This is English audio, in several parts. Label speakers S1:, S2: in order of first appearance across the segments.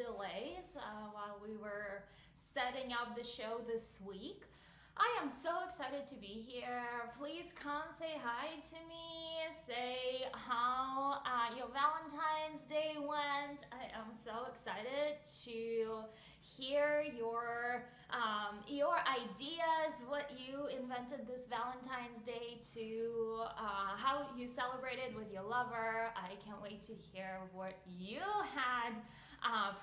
S1: delays while we were setting up the show this week. I am so excited to be here. Please come say hi to me. Say how your Valentine's Day went. I am so excited to hear your ideas, what you invented this Valentine's Day to, how you celebrated with your lover. I can't wait to hear what you had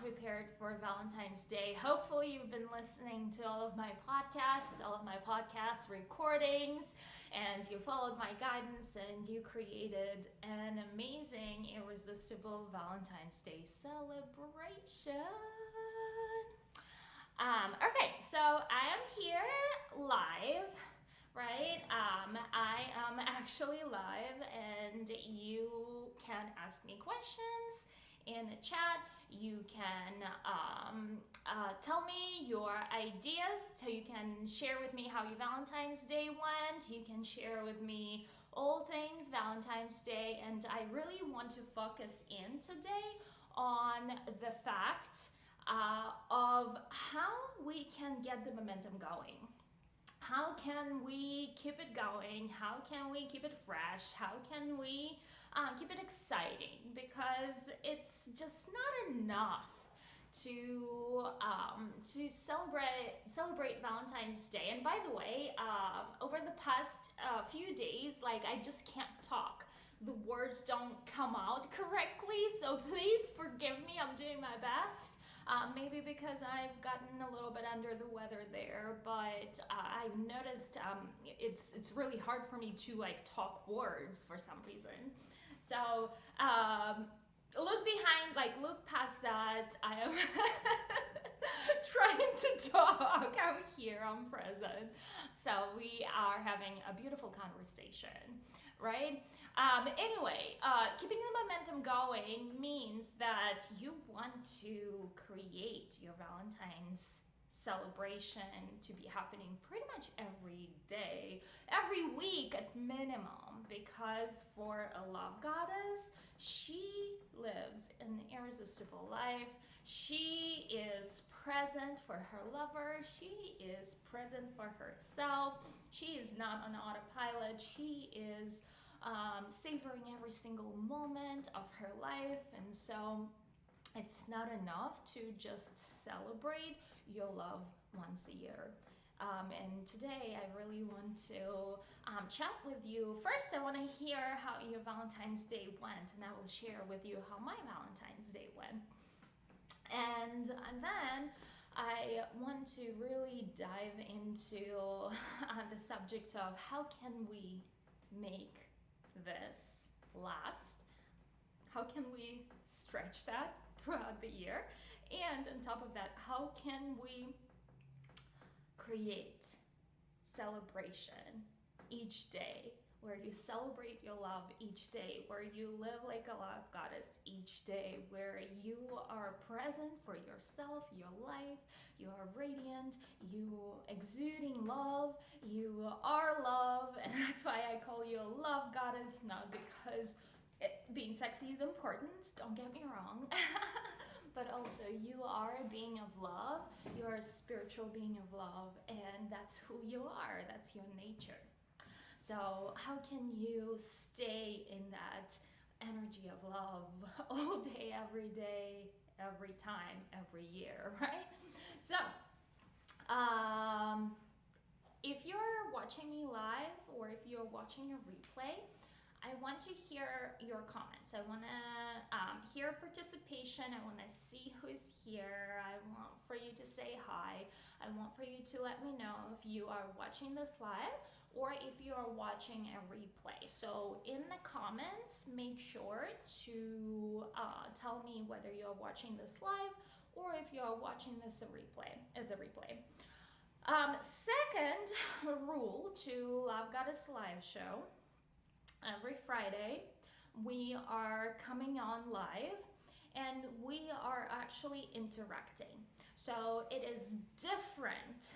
S1: prepared for Valentine's Day. Hopefully you've been listening to all of my podcast recordings, and you followed my guidance and you created an amazing, irresistible Valentine's Day celebration. Okay, so I am here live, right? I am actually live, and you can ask me questions in the chat. You can tell me your ideas, so you can share with me how your Valentine's Day went. You can share with me all things Valentine's Day, and I really want to focus in today on the fact of how we can get the momentum going. How can we keep it going? How can we keep it fresh? How can we keep it exciting? Because it's just not enough to celebrate Valentine's Day. And by the way, over the past few days, like, I just can't talk. The words don't come out correctly, so please forgive me. I'm doing my best. Maybe because I've gotten a little bit under the weather there, but I've noticed it's really hard for me to like talk words for some reason. So look past that. I am trying to talk. I'm here, I'm present. So we are having a beautiful conversation, right? Anyway, keeping the momentum going means that you want to create your Valentine's celebration to be happening pretty much every day, every week at minimum, because for a love goddess, she lives an irresistible life. She is present for her lover. She is present for herself. She is not on autopilot. She is savoring every single moment of her life. And so it's not enough to just celebrate your love once a year. And today I really want to chat with you. First, I want to hear how your Valentine's Day went, and I will share with you how my Valentine's Day went. And then I want to really dive into the subject of how can we make this last? How can we stretch that throughout the year? And on top of that, how can we create celebration each day, where you celebrate your love each day, where you live like a love goddess each day, where you are present for yourself, your life, you are radiant, you exuding love, you are love. And that's why I call you a love goddess, not because being sexy is important, don't get me wrong, but also you are a being of love, you're a spiritual being of love, and that's who you are, that's your nature. So how can you stay in that energy of love all day, every time, every year, right? So if you're watching me live, or if you're watching a replay, I want to hear your comments. I want to hear participation. I want to see who's here. I want for you to say hi. I want for you to let me know if you are watching this live or if you are watching a replay. So in the comments, make sure to tell me whether you're watching this live or if you're watching this as a replay. Second rule to Love Goddess Live Show. Every Friday, we are coming on live and we are actually interacting. So it is different.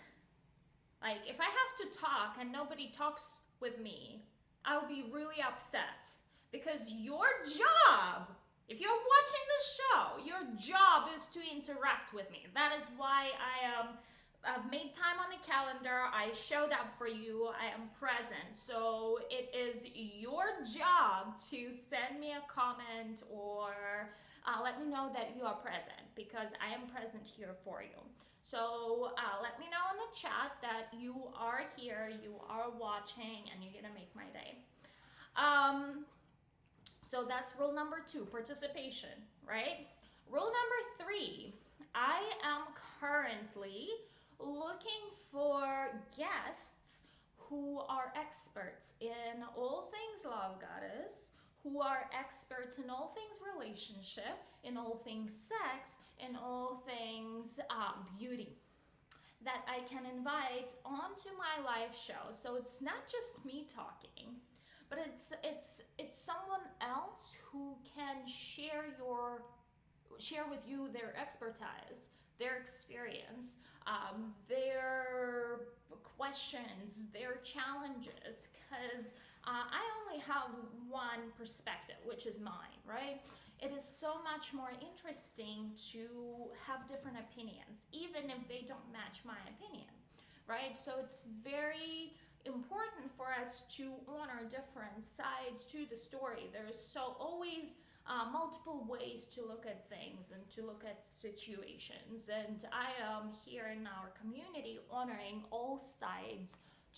S1: Like, if I have to talk and nobody talks with me, I'll be really upset, because your job If you're watching this show, your job is to interact with me. That is why I've made time on the calendar. I showed up for you. I am present. So it is your job to send me a comment or let me know that you are present because I am present here for you. So let me know in the chat that you are here, you are watching, and you're gonna make my day. So that's rule number 2, participation, right? Rule number 3, I am currently looking for guests who are experts in all things Love Goddess, who are experts in all things relationship, in all things sex, in all things beauty that I can invite onto my live show. So it's not just me talking, but it's someone else who can share with you their expertise, their experience, their questions, their challenges, because I only have one perspective, which is mine, right? It is so much more interesting to have different opinions, even if they don't match my opinion, right? So it's very important for us to honor different sides to the story. There's so always multiple ways to look at things and to look at situations. And I am here in our community honoring all sides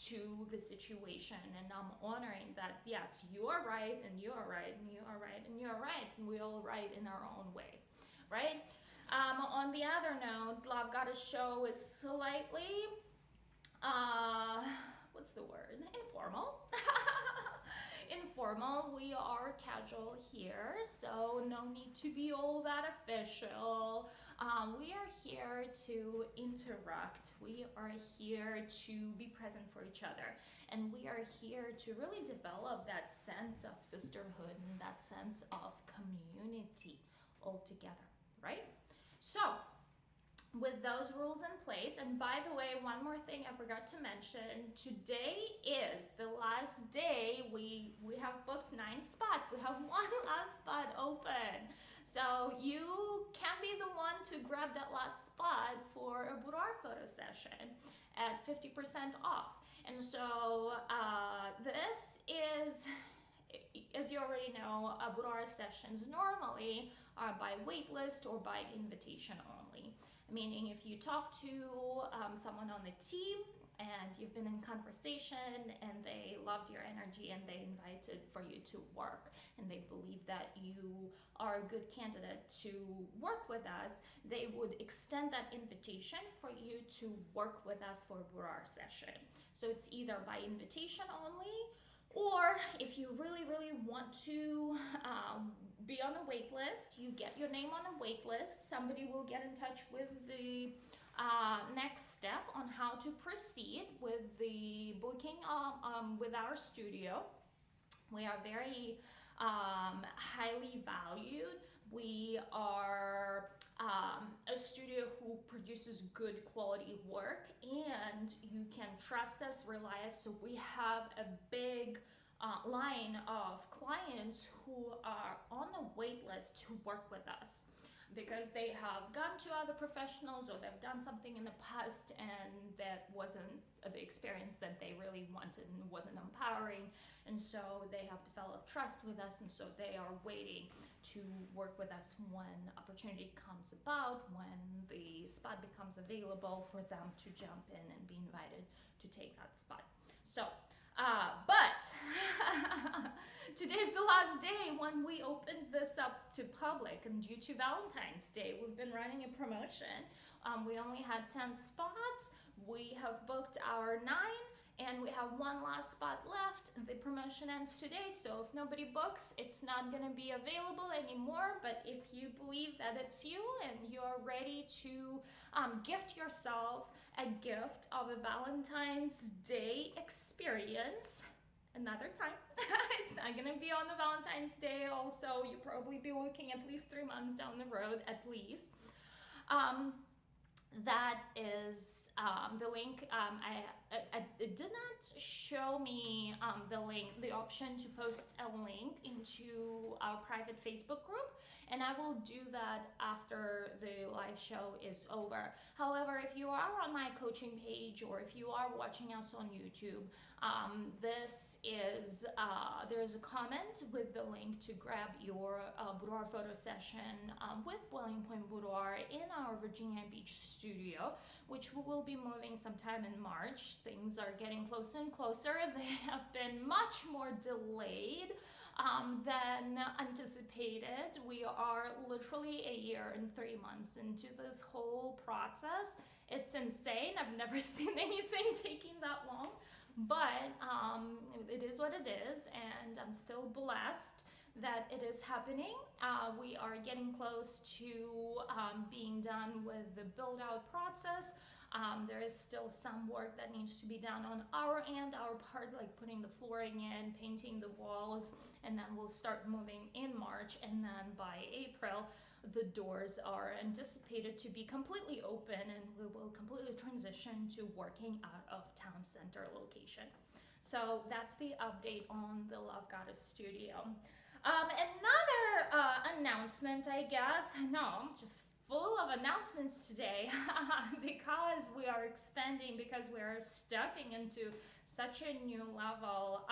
S1: to the situation, and I'm honoring that yes, you are right and you are right and you are right and you are right, and we're all right in our own way, right? On the other note, Love Goddess show is slightly what's the word? Informal. Informal. We are casual here, so no need to be all that official. We are here to interact. We are here to be present for each other. And we are here to really develop that sense of sisterhood and that sense of community all together, right? So, with those rules in place, and by the way, one more thing I forgot to mention, today is the last day. We have booked 9 spots. We have one last spot open, so you can be the one to grab that last spot for a boudoir photo session at 50% off. And so this is, as you already know, boudoir sessions normally are by waitlist or by invitation only. Meaning if you talk to someone on the team and you've been in conversation and they loved your energy and they invited for you to work and they believe that you are a good candidate to work with us, they would extend that invitation for you to work with us for a boudoir session. So it's either by invitation only, or if you really, really want to be on a wait list, you get your name on a wait list. Somebody will get in touch with the next step on how to proceed with the booking with our studio. We are very highly valued. We are a studio who produces good quality work, and you can trust us, rely us. So we have a big line of clients who are on the wait list to work with us because they have gone to other professionals or they've done something in the past and that wasn't the experience that they really wanted and wasn't empowering, and so they have developed trust with us, and so they are waiting to work with us when opportunity comes about, when the spot becomes available for them to jump in and be invited to take that spot. So but today's the last day when we opened this up to public, and due to Valentine's Day, we've been running a promotion. We only had 10 spots. We have booked our 9, and we have one last spot left. The promotion ends today, so if nobody books, it's not gonna be available anymore. But if you believe that it's you and you're ready to gift yourself a gift of a Valentine's Day experience, another time, it's not gonna be on the Valentine's Day. Also, you'll probably be looking at least 3 months down the road, at least. That is the link. I did not show me the link, the option to post a link into our private Facebook group, and I will do that after the live show is over. However, if you are on my coaching page or if you are watching us on YouTube, this is there's a comment with the link to grab your boudoir photo session with Boiling Point Boudoir in our Virginia Beach studio, which we will be moving sometime in March. Things are getting closer and closer. They have been much more delayed than anticipated. We are literally a year and 3 months into this whole process. It's insane. I've never seen anything taking that long, but it is what it is, and I'm still blessed that it is happening. We are getting close to being done with the build out process. There is still some work that needs to be done on our end, our part, like putting the flooring in, painting the walls, and then we'll start moving in March, and then by April the doors are anticipated to be completely open, and we will completely transition to working out of town center location. So that's the update on the Love Goddess studio. Another announcement, I guess. I know I'm just full of announcements today because we are expanding, because we are stepping into such a new level,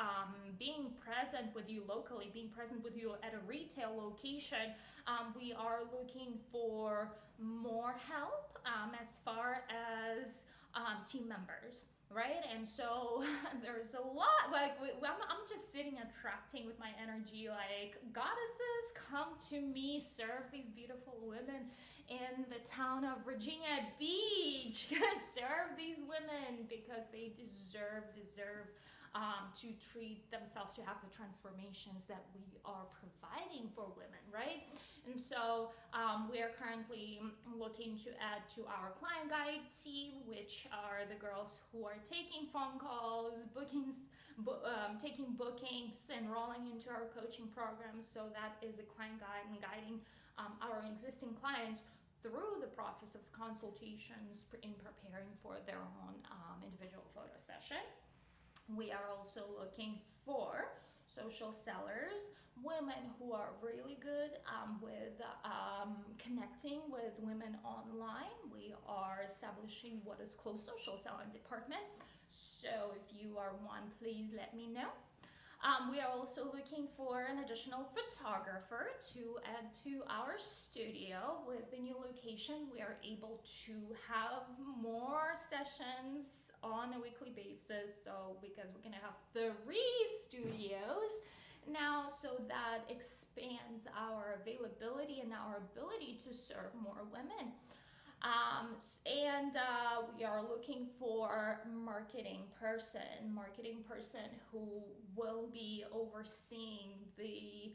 S1: being present with you locally, being present with you at a retail location. We are looking for more help as far as team members, right? And so there's a lot, like I'm just sitting attracting with my energy, like, goddesses, come to me, serve these beautiful women in the town of Virginia Beach. Serve these women because they deserve to treat themselves, to have the transformations that we are providing for women, right? And so we are currently looking to add to our client guide team, which are the girls who are taking phone calls, bookings, taking bookings, enrolling into our coaching program. So that is a client guide and guiding our existing clients through the process of consultations in preparing for their own individual photo session. We are also looking for social sellers, women who are really good with connecting with women online. We are establishing what is called social selling department. So if you are one, please let me know. We are also looking for an additional photographer to add to our studio. With the new location, we are able to have more sessions on a weekly basis. So because we're gonna have 3 studios now, so that expands our availability and our ability to serve more women. We are looking for marketing person who will be overseeing the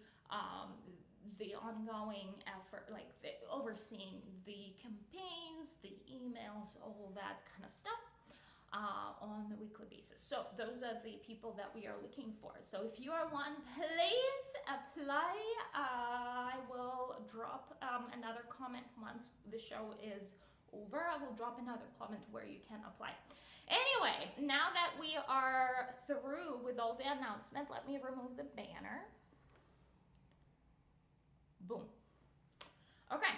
S1: ongoing effort, like overseeing the campaigns, the emails, all that kind of stuff on a weekly basis. So those are the people that we are looking for. So if you are one, please apply. I will drop another comment once the show is over. I will drop another comment where you can apply. Anyway, now that we are through with all the announcement, let me remove the banner. Boom. Okay.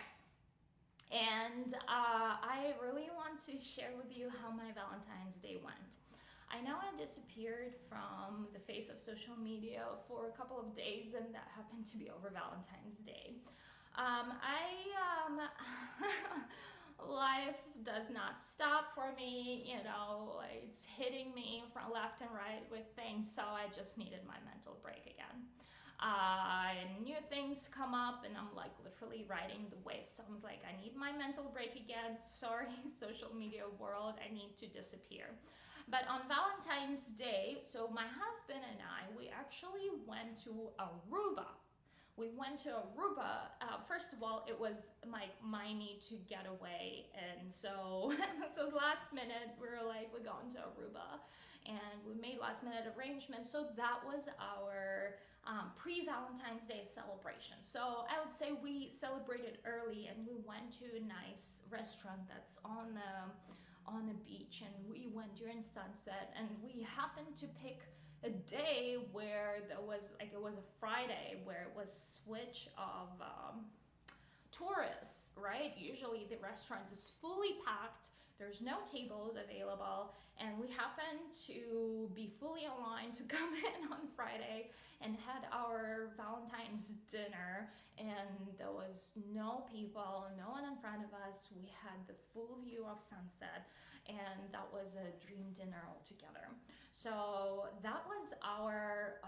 S1: And I really want to share with you how my Valentine's Day went. I know I disappeared from the face of social media for a couple of days, and that happened to be over Valentine's Day. Life does not stop for me, you know, it's hitting me from left and right with things, so I just needed my mental break again. New things come up, and I'm like literally riding the wave. So I was like, I need my mental break again. Sorry, social media world, I need to disappear. But on Valentine's Day, so my husband and I, we actually went to Aruba. First of all, it was my need to get away, and so so last minute we were like, we're going to Aruba, and we made last minute arrangements. So that was our pre-Valentine's Day celebration. So I would say we celebrated early, and we went to a nice restaurant that's on the on a beach, and we went during sunset, and we happened to pick a day where there was like, it was a Friday where it was switch of tourists, right? Usually the restaurant is fully packed, there's no tables available, and we happened to be fully aligned to come in on Friday and had our Valentine's dinner, and there was no people, no one in front of us. We had the full view of sunset, and that was a dream dinner altogether. So that was our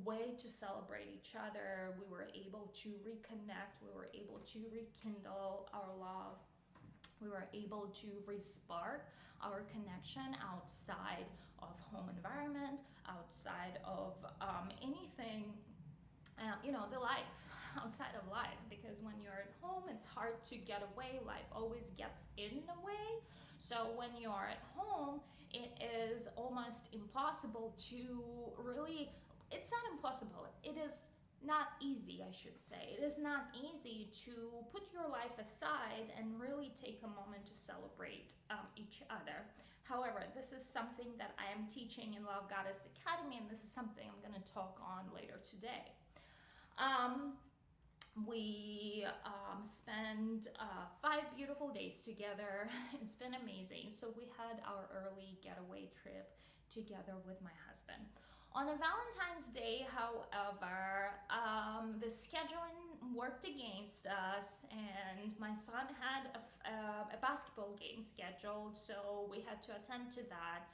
S1: way to celebrate each other. We were able to reconnect, we were able to rekindle our love, we were able to respark our connection outside of home environment, outside of anything, the life, outside of life. Because when you're at home, it's hard to get away. Life always gets in the way. So when you are at home, it is almost impossible to really, it's not impossible, it is not easy, I should say. It is not easy to put your life aside and really take a moment to celebrate each other. However, this is something that I am teaching in Love Goddess Academy, and this is something I'm going to talk on later today. We spent 5 beautiful days together. It's been amazing. So we had our early getaway trip together with my husband. On a Valentine's Day, however, the scheduling worked against us, and my son had a basketball game scheduled, so we had to attend to that.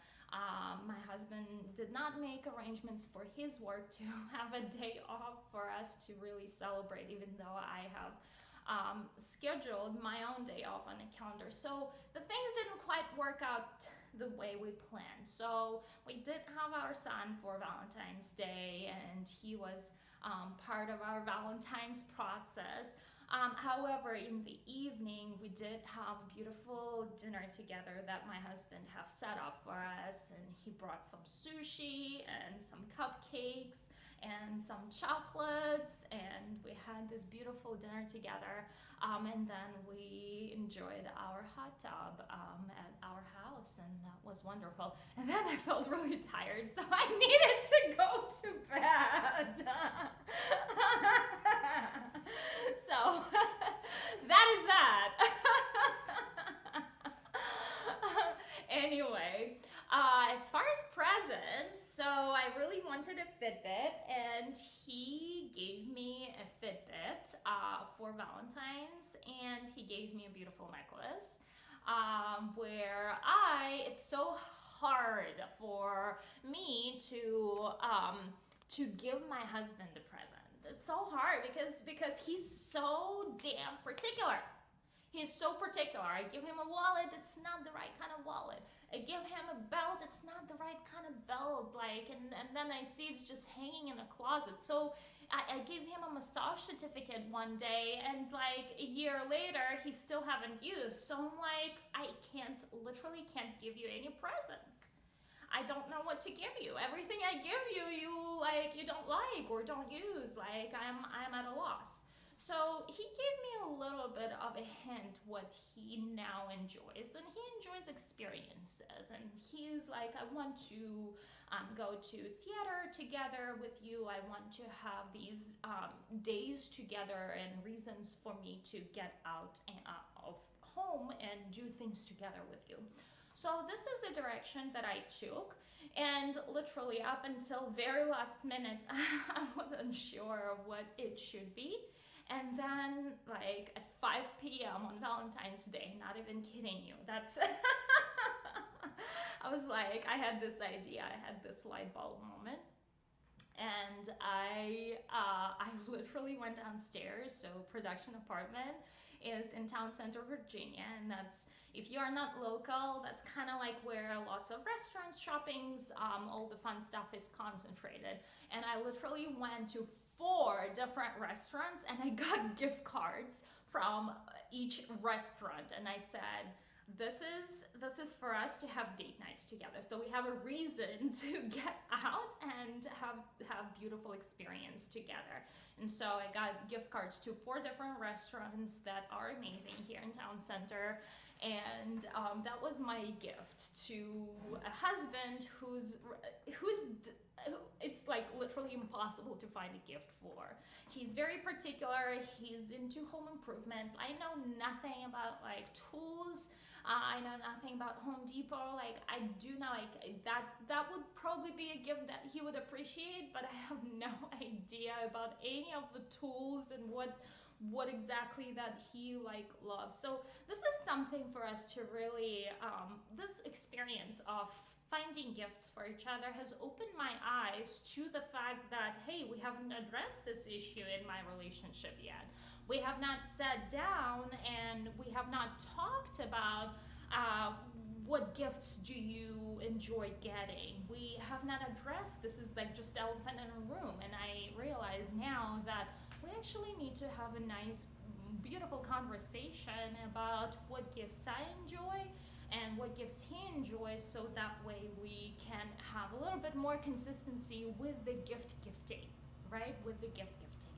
S1: My husband did not make arrangements for his work to have a day off for us to really celebrate, even though I have scheduled my own day off on the calendar. So the things didn't quite work out the way we planned. So we did have our son for Valentine's Day, and he was part of our Valentine's process. However, in the evening, we did have a beautiful dinner together that my husband have set up for us, and he brought some sushi and some cupcakes and some chocolates, and we had this beautiful dinner together, and then we enjoyed our hot tub at our house, and that was wonderful. And then I felt really tired, so I needed to go to bed. So that is that. Anyway, as far as presents, so I really wanted a Fitbit, and he gave me a Fitbit for Valentine's, and he gave me a beautiful necklace. Where it's so hard for me to give my husband a present. It's so hard because he's so damn particular. He's so particular. I give him a wallet, it's not the right kind of wallet. I give him a belt, it's not the right kind of belt. And then I see it's just hanging in a closet. So I gave him a massage certificate one day, and like a year later, he still haven't used. So I'm like, I literally can't give you any presents. I don't know what to give you. Everything I give you, you don't like or don't use. Like I'm at a loss. So he gave me a little bit of a hint what he now enjoys, and he enjoys experiences, and he's like, I want to go to theater together with you. I want to have these days together and reasons for me to get out of home and do things together with you. So this is the direction that I took, and literally up until very last minute, I wasn't sure of what it should be. And then like at 5 p.m. on Valentine's Day, not even kidding you, that's I was like, I had this idea, I had this light bulb moment. And I literally went downstairs. So production apartment is in Town Center, Virginia, and that's, if you are not local, that's kind of like where lots of restaurants, shoppings, all the fun stuff is concentrated. And I literally went to 4 different restaurants, and I got gift cards from each restaurant, and I said, this is for us to have date nights together, so we have a reason to get out and have beautiful experience together. And so I got gift cards to 4 different restaurants that are amazing here in Town Center, And that was my gift to a husband it's like literally impossible to find a gift for. He's very particular. He's into home improvement. I know nothing about like tools. I know nothing about Home Depot. Like I do not like that. That would probably be a gift that he would appreciate, but I have no idea about any of the tools and what exactly that he like loves. So this is something for us to really this experience of finding gifts for each other has opened my eyes to the fact that hey, we haven't addressed this issue in my relationship yet. We have not sat down and we have not talked about what gifts do you enjoy getting. We have not addressed this is like just elephant in a room, and I realize now that we actually need to have a nice beautiful conversation about what gifts I enjoy and what gifts he enjoys, so that way we can have a little bit more consistency with the gift gifting, right? With the gift gifting.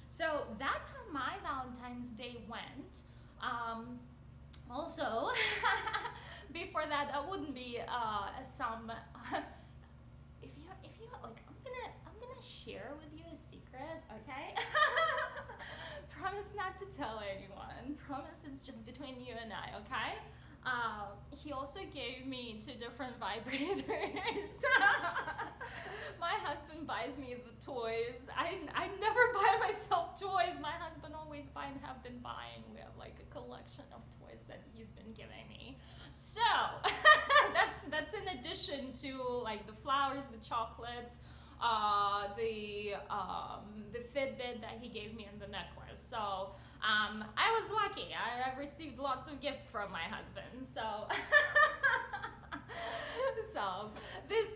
S1: So that's how my Valentine's Day went. Also, before that, that wouldn't be some. If you like, I'm gonna share with you a secret, okay? Promise not to tell anyone. Promise it's just between you and I, okay? He also gave me 2 different vibrators. My husband buys me the toys. I never buy myself toys. My husband always buy and have been buying. We have like a collection of toys that he's been giving me. So that's in addition to like the flowers, the chocolates, the Fitbit that he gave me and the necklace. So I was lucky. I've received lots of gifts from my husband. So so the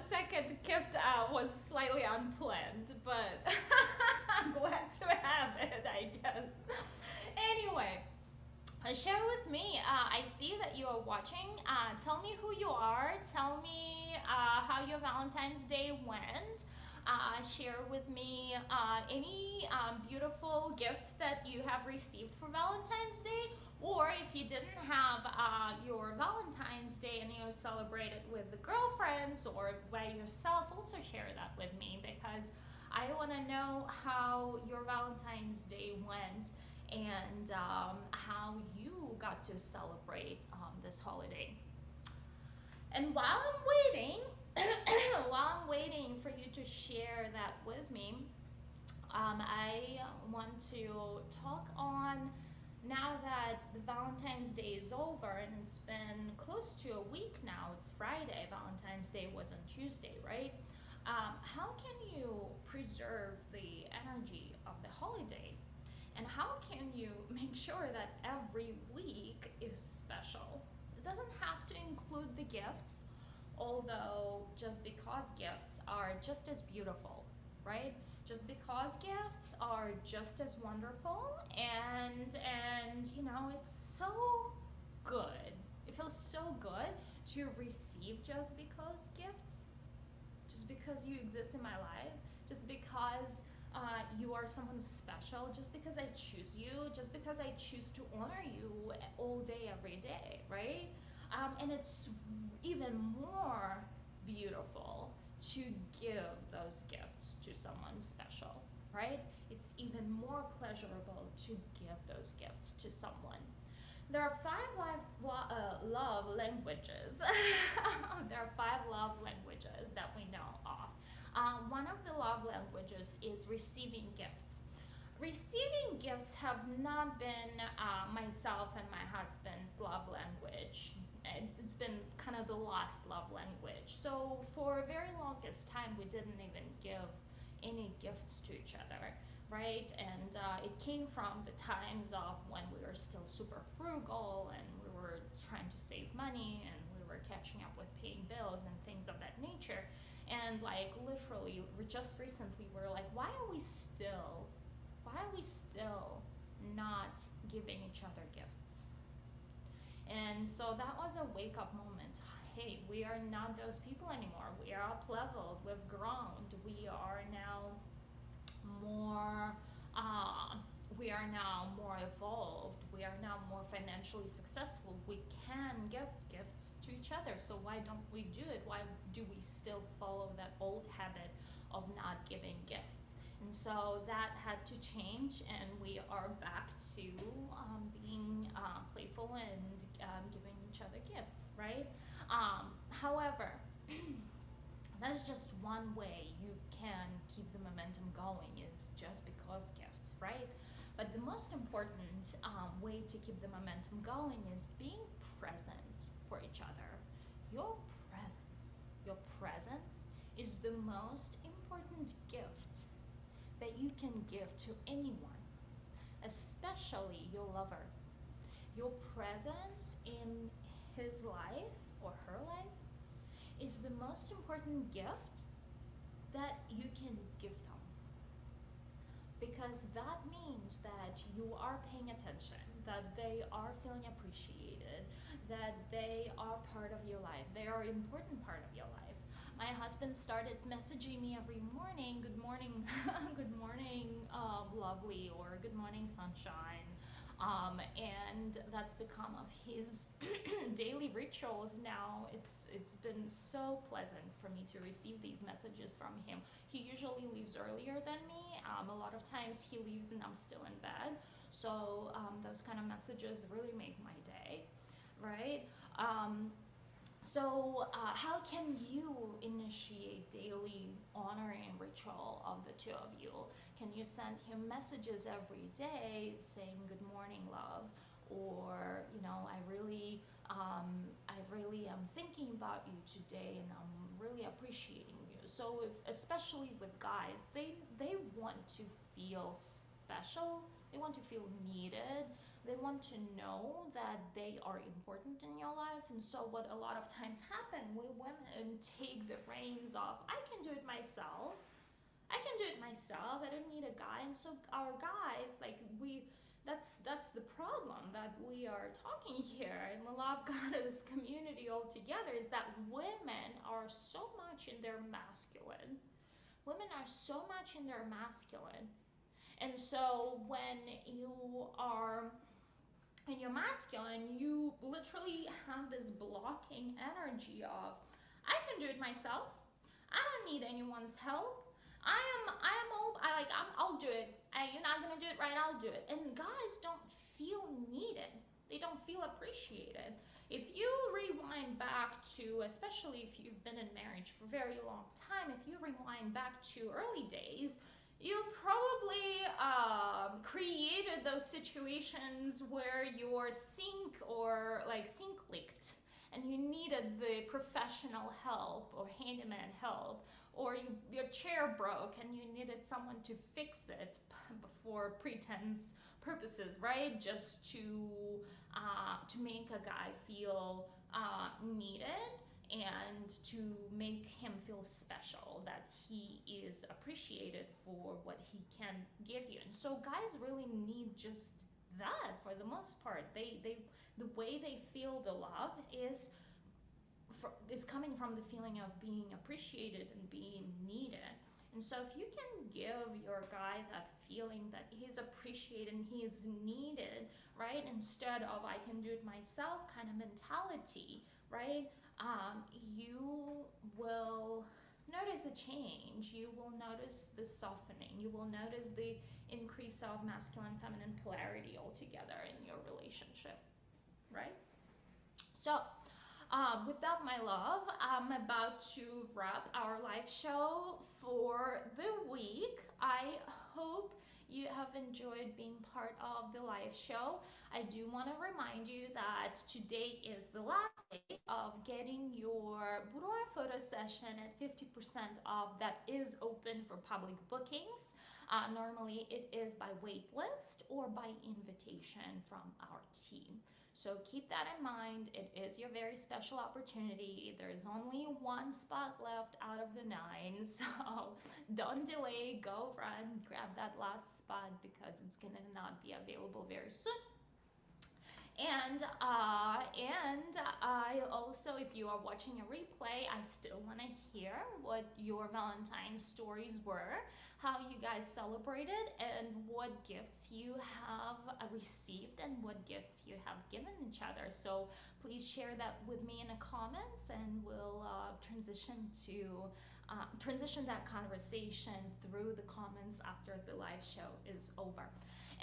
S1: second gift was slightly unplanned, but I'm glad to have it, I guess. Anyway, share with me. I see that you are watching. Tell me who you are. Tell me how your Valentine's Day went. Share with me any beautiful gifts that you have received for Valentine's Day, or if you didn't have your Valentine's Day and you celebrated with the girlfriends or by yourself, also share that with me, because I want to know how your Valentine's Day went and how you got to celebrate this holiday. And while I'm waiting, while I'm waiting for you to share that with me, I want to talk on, now that the Valentine's Day is over and it's been close to a week now. It's Friday. Valentine's Day was on Tuesday, right? How can you preserve the energy of the holiday? And how can you make sure that every week is special? It doesn't have to include the gifts, although just because gifts are just as beautiful, right? Just because gifts are just as wonderful, and you know, it's so good. It feels so good to receive just because gifts, just because you exist in my life, just because you are someone special, just because I choose you, just because I choose to honor you all day, every day, right? And it's even more beautiful to give those gifts to someone special, right? It's even more pleasurable to give those gifts to someone. There are 5 love languages. There are 5 love languages that we know of. One of the love languages is receiving gifts. Receiving gifts have not been myself and my husband's love language. It's been kind of the last love language. So for a very longest time, we didn't even give any gifts to each other, right? And it came from the times of when we were still super frugal and we were trying to save money and we were catching up with paying bills and things of that nature. And like literally, just recently, we're like, why are we still not giving each other gifts? And so that was a wake up moment. Hey, we are not those people anymore. We are up leveled, we've grown, we are now more evolved, we we are now more financially successful, we can give gifts to each other. So why don't we do it? Why do we still follow that old habit of not giving gifts? And so that had to change, and we are back to being playful and giving each other gifts, right? However, that's just one way you can keep the momentum going, is just because gifts, right? But the most important way to keep the momentum going is being present for each other. Your presence, your presence is the most important gift that you can give to anyone, especially your lover. Your presence in his life or her life is the most important gift that you can give them, because that means that you are paying attention, that they are feeling appreciated, that they are part of your life, they are an important part of your life. My husband started messaging me every morning, good morning, good morning, lovely, or good morning, sunshine. And that's become of his daily rituals now. It's been so pleasant for me to receive these messages from him. He usually leaves earlier than me. A lot of times he leaves and I'm still in bed. So those kind of messages really make my day, right? How can you initiate daily honoring ritual of the two of you? Can you send him messages every day saying good morning, love, or I really am thinking about you today, and I'm really appreciating you. So especially with guys, they want to feel special. They want to feel needed. They want to know that they are important in your life. And so what a lot of times happen, we women take the reins off. I can do it myself. I can do it myself. I don't need a guy. And so our guys, that's the problem that we are talking here in the Love Goddess community altogether, is that women are so much in their masculine. Women are so much in their masculine. And so when you are in your masculine, you literally have this blocking energy of, I can do it myself. I don't need anyone's help. I'll do it. You're not gonna do it, right? I'll do it. And guys don't feel needed. They don't feel appreciated. If you rewind back to, especially if you've been in marriage for a very long time, if you rewind back to early days, you probably created those situations where your sink leaked and you needed the professional help or handyman help, or your chair broke and you needed someone to fix it for pretense purposes, right? Just to make a guy feel needed, and to make him feel special, that he is appreciated for what he can give you. And so guys really need just that for the most part. They the way they feel the love is coming from the feeling of being appreciated and being needed. And so if you can give your guy that feeling that he's appreciated and he is needed, right, instead of I can do it myself kind of mentality, right, you will notice a change. You will notice the softening. You will notice the increase of masculine feminine polarity altogether in your relationship, right? So with that, my love, I'm about to wrap our live show for the week. I hope you have enjoyed being part of the live show. I do want to remind you that today is the last day of getting your boudoir photo session at 50% off. That is open for public bookings. Normally it is by waitlist or by invitation from our team. So keep that in mind. It is your very special opportunity. There is only one spot left out of the 9, so don't delay. Go run, grab that last spot, because it's gonna not be available very soon. And I also, if you are watching a replay, I still want to hear what your Valentine's stories were, how you guys celebrated, and what gifts you have received and what gifts you have given each other. So please share that with me in the comments, and we'll transition that conversation through the comments after the live show is over.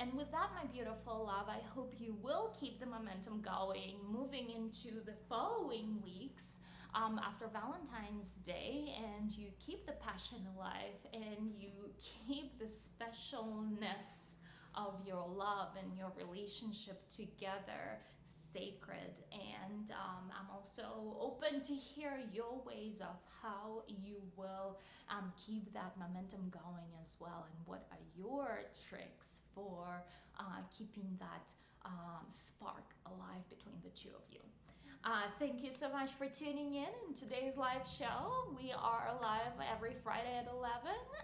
S1: And with that, my beautiful love, I hope you will keep the momentum going, moving into the following weeks after Valentine's Day, and you keep the passion alive, and you keep the specialness of your love and your relationship together sacred. And I'm also open to hear your ways of how you will keep that momentum going as well, and what are your tricks for keeping that spark alive between the two of you. Thank you so much for tuning in today's live show. We are live every Friday at 11.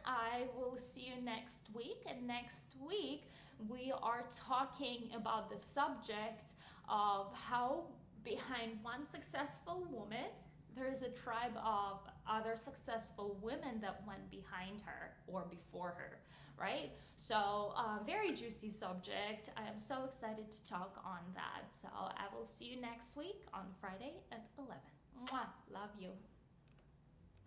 S1: I will see you next week. And next week, we are talking about the subject of how behind one successful woman, there is a tribe of other successful women that went behind her or before her, right? So, very juicy subject. I am so excited to talk on that. So, I will see you next week on Friday at 11. Mwah. Love you.